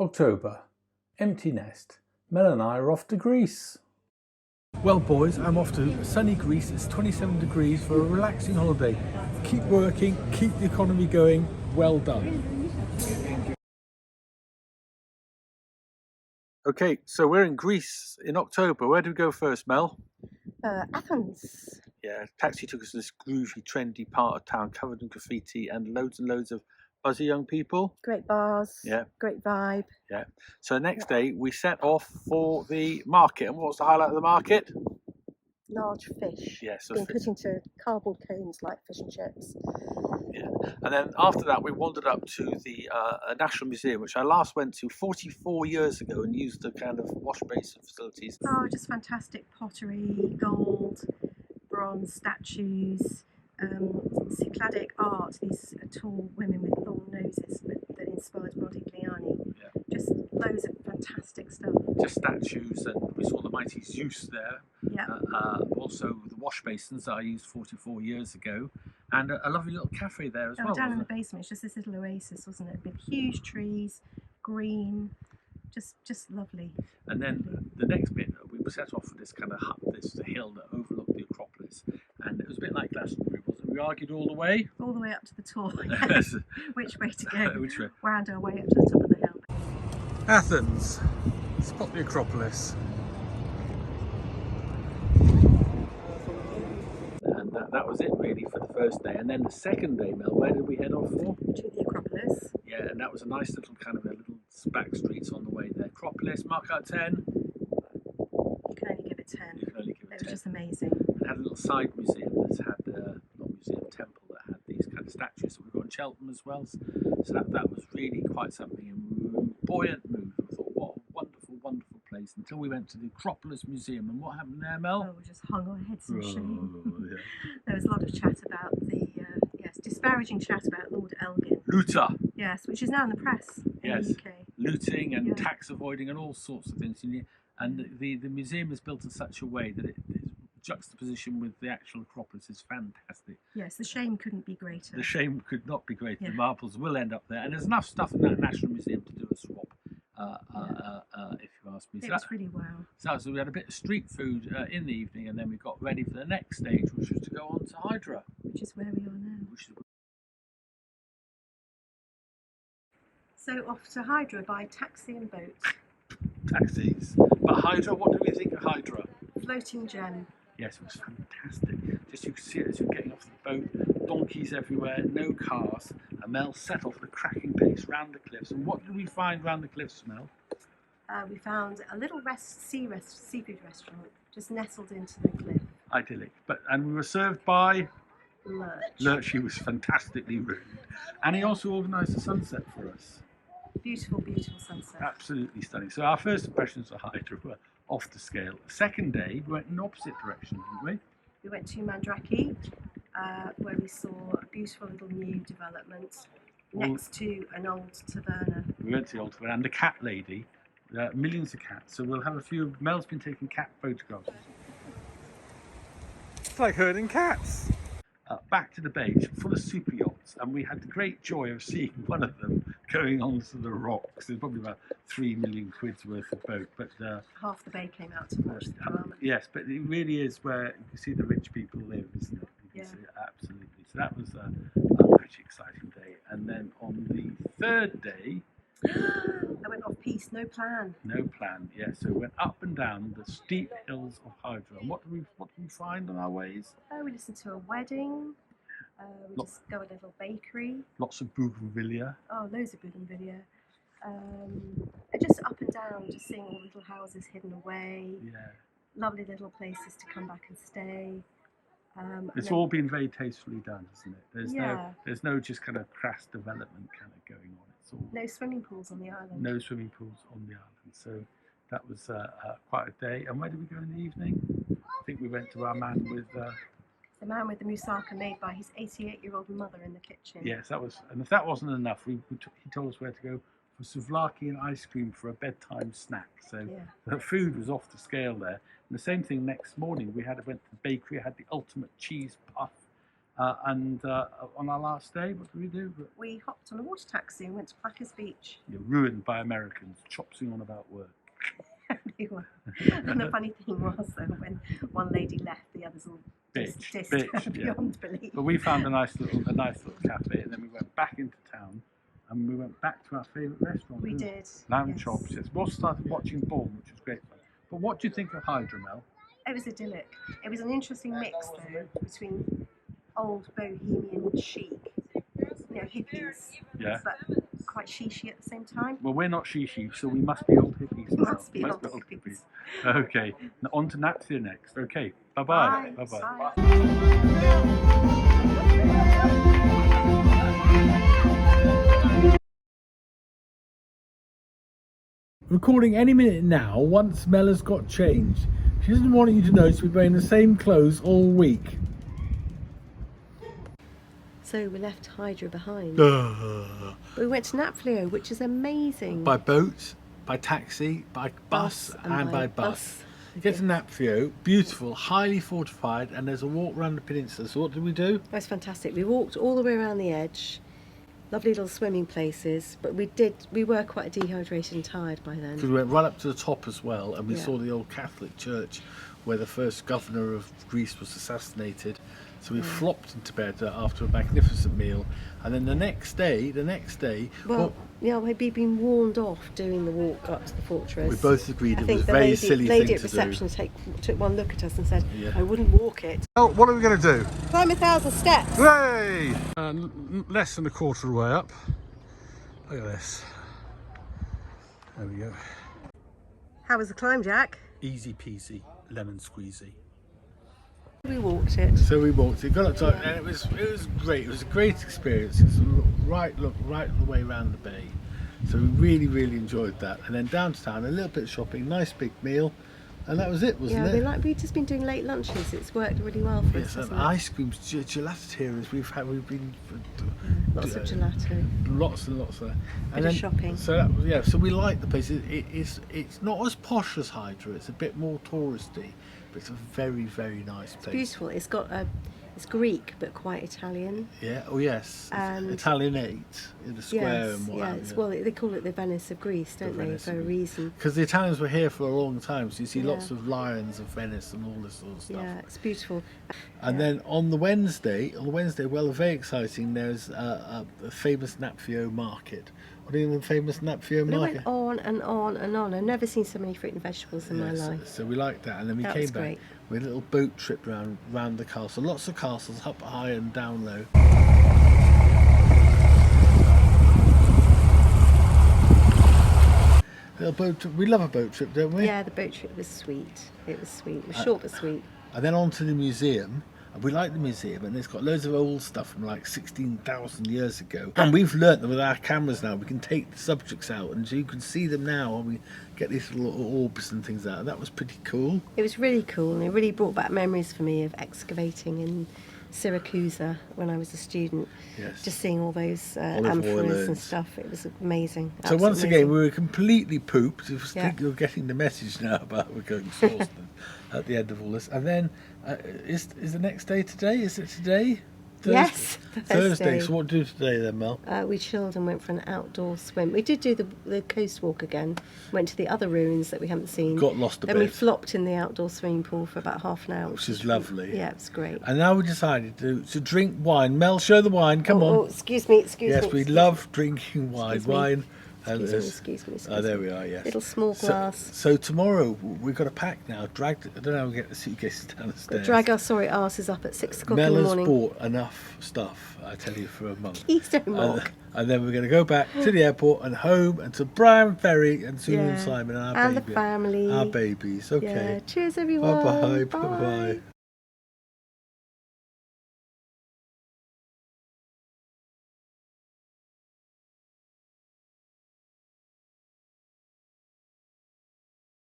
October. Empty nest. Mel and I are off to Greece. Well boys, I'm off to sunny Greece. It's 27 degrees for a relaxing holiday. Keep working, keep the economy going. Well done. Okay, so we're in Greece in October. Where do we go first, Mel? Athens. Yeah, taxi took us to this groovy, trendy part of town covered in graffiti and loads of buzzy young people. Great bars. Yeah. Great vibe. Yeah. So next day we set off for the market. And what was the highlight of the market? Large fish. Yes. Being put into cardboard cones like fish and chips. Yeah. And then after that we wandered up to the National Museum, which I last went to 44 years ago and used the kind of wash basin facilities. Oh, just fantastic pottery, gold, bronze statues, Cycladic art, these tall women with long noses that inspired Modigliani. Yeah. Just loads of fantastic stuff. Just statues, and we saw the mighty Zeus there. Yeah. Also the wash basins that I used 44 years ago, and a lovely little cafe there as well. Down in the basement, it's just this little oasis, wasn't it? With huge trees, green, just lovely. And then the next bit, we set off for this kind of hut, this hill that overlooked the Acropolis, and it was a bit like Glastonbury, wasn't it? We argued all the way. All the way up to the top. Yes. Which way to go? Which way? Wound our way up to the top of the hill. Athens. Spot the Acropolis. And that was it really for the first day. And then the second day, Mel, where did we head off for? To the Acropolis. Yeah, and that was a nice little kind of a little back streets on the way there. Acropolis, mark out 10. You can only give it 10. You can only give it 10. It was just amazing. It had a little side museum that had, not museum, temple that had these kind of statues that we got in Cheltenham as well. So that was really quite something. And we were in a buoyant mood. We thought, what a wonderful place, until we went to the Acropolis Museum. And what happened there, Mel? Oh, we just hung our heads in shame. Yeah. There was a lot of chat about the, disparaging chat about Lord Elgin. Looter. Yes, which is now in the press in the UK. Looting and tax avoiding and all sorts of things. And the museum is built in such a way that its juxtaposition with the actual Acropolis is fantastic. Yes, the shame couldn't be greater. The shame could not be greater. Yeah. The marbles will end up there. And there's enough stuff in that National Museum to do a swap, if you ask me. It was really wow. So we had a bit of street food in the evening, and then we got ready for the next stage, which was to go on to Hydra. Which is where we are now. So off to Hydra by taxi and boat. Taxis. But Hydra, what do we think of Hydra? Floating gem. Yes, it was fantastic. Just you could see it as you're getting off the boat, donkeys everywhere, no cars, and Mel set off at a cracking pace round the cliffs. And what did we find round the cliffs, Mel? We found a little seafood restaurant just nestled into the cliff. Idyllic. And we were served by Lurch. He was fantastically rude. And he also organised a sunset for us. Beautiful, beautiful sunset. Absolutely stunning. So our first impressions of Hydra were off the scale. The second day, we went in the opposite direction, didn't we? We went to Mandrake, where we saw a beautiful little new development next to an old taverna. We went to the old taverna, and the cat lady, millions of cats. So we'll have a few. Mel's been taking cat photographs. It's like herding cats. Back to the beach, full of super yachts, and we had the great joy of seeing one of them going onto the rocks. There's probably about 3 million quid's worth of boat, but half the bay came out to watch the drama. Yes, but it really is where you can see the rich people live, isn't it? You can see it, absolutely. So that was a pretty exciting day. And then on the third day, I went off piste, no plan. No plan, yeah. So we went up and down the steep hills of Hydra. And what did we find on our ways? We listened to a wedding. We just go a little bakery. Lots of bougainvillea. Oh, loads of bougainvillea. And just up and down, just seeing all the little houses hidden away. Yeah. Lovely little places to come back and stay. It's all been very tastefully done, isn't it? There's no just kind of crass development kind of going on. It's all no swimming pools on the island. No swimming pools on the island. So that was quite a day. And where did we go in the evening? I think we went to our man with the man with the moussaka made by his 88-year-old mother in the kitchen. Yes, that was. And if that wasn't enough, he told us where to go for souvlaki and ice cream for a bedtime snack. So the food was off the scale there. And the same thing next morning, went to the bakery, had the ultimate cheese puff, And on our last day, what did we do? We hopped on a water taxi and went to Plackers Beach. You're ruined by Americans, chopsing on about work. They were. And the funny thing was, though, when one lady left, the others all dissed beyond belief. But we found a nice little cafe, and then we went back into town, and we went back to our favourite restaurant. We did. Lamb chops. Yes. We also started watching Bourne, which was great fun. But what do you think of Hydra, Mel? It was idyllic. It was an interesting mix, though, between old bohemian chic, hippies. Yeah. But quite chic at the same time. Well, we're not chic, so we must be old hippies. We must be old hippies. Okay. Now on to Nafplio next. Okay. Bye-bye. Bye. Bye-bye. Recording any minute now once Mel has got changed. She doesn't want you to know she's been wearing the same clothes all week. So we left Hydra behind. We went to Nafplio, which is amazing. By boat, by taxi, by bus and by bus. Get to Nafplio, beautiful, highly fortified, and there's a walk around the peninsula. So what did we do? That was fantastic. We walked all the way around the edge. Lovely little swimming places, but we were quite dehydrated and tired by then. Because we went right up to the top as well, and we saw the old Catholic church where the first governor of Greece was assassinated. So we flopped into bed after a magnificent meal, and then the next day, we'd been warned off doing the walk up to the fortress. We both agreed it was a the very silly lady thing at to reception do. took one look at us and said, I wouldn't walk it. Well, what are we going to do? Climb 1,000 steps. Hooray! Less than a quarter of the way up. Look at this. There we go. How was the climb, Jack? Easy peasy, lemon squeezy. We walked it. So we walked it, got up to and it was great. It was a great experience. It's right the way around the bay. So we really enjoyed that. And then down to town, a little bit of shopping, nice big meal, and that was it, wasn't it? Yeah, we've just been doing late lunches. It's worked really well for us. Yes, and ice creams, gelatearians. We've been lots of gelato. Lots and lots of that. Bit of shopping. So that was, so we like the place. It's not as posh as Hydra. It's a bit more touristy. It's a very nice place. It's beautiful. It's got it's Greek but quite Italian. Yeah. Oh yes. And Italianate in the square and what have you. Well, they call it the Venice of Greece, don't they? For a reason. Because the Italians were here for a long time, so you see lots of lions of Venice and all this sort of stuff. Yeah, it's beautiful. And then on the Wednesday, well, very exciting. There's a famous Nafplio market. What do you think of the famous Nafplio market? It went on and on and on. I've never seen so many fruit and vegetables in my life. So we liked that, and then we came back. We had a little boat trip round the castle. Lots of castles, up high and down low. Little boat trip. We love a boat trip, don't we? Yeah, the boat trip was sweet. It was sweet. It was short but sweet. And then on to the museum. We like the museum, and it's got loads of old stuff from like 16,000 years ago. And we've learnt that with our cameras now, we can take the subjects out, and so you can see them now, and we get these little orbs and things out. And that was pretty cool. It was really cool, and it really brought back memories for me of excavating in Syracuse when I was a student. Yes. Just seeing all those amphoras and stuff. It was amazing. So once again, we were completely pooped. I think you're getting the message now about we're going to Salisbury at the end of all this. And then is the next day today? Is it today? Yes, Thursday. So what do you do today then, Mel? We chilled and went for an outdoor swim. We did do the coast walk again. Went to the other ruins that we haven't seen. Got lost a bit. Then we flopped in the outdoor swimming pool for about half an hour. Which is lovely. Yeah, it was great. And now we decided to drink wine. Mel, show the wine. Come on. Oh, excuse me. Yes, we love drinking wine. Wine. Excuse me. Oh, there we are, yes. Little small glass. So tomorrow, we've got a pack now. I don't know how we get the suitcases down the stairs. Drag our sorry asses up at 6 o'clock in the morning. Mel has bought enough stuff, I tell you, for a month. Please don't mock. And then we're going to go back to the airport and home and to Brian Ferry and Susan and Simon and our baby. And the family. Our babies, okay. Yeah. Cheers, everyone. Bye-bye. Bye-bye.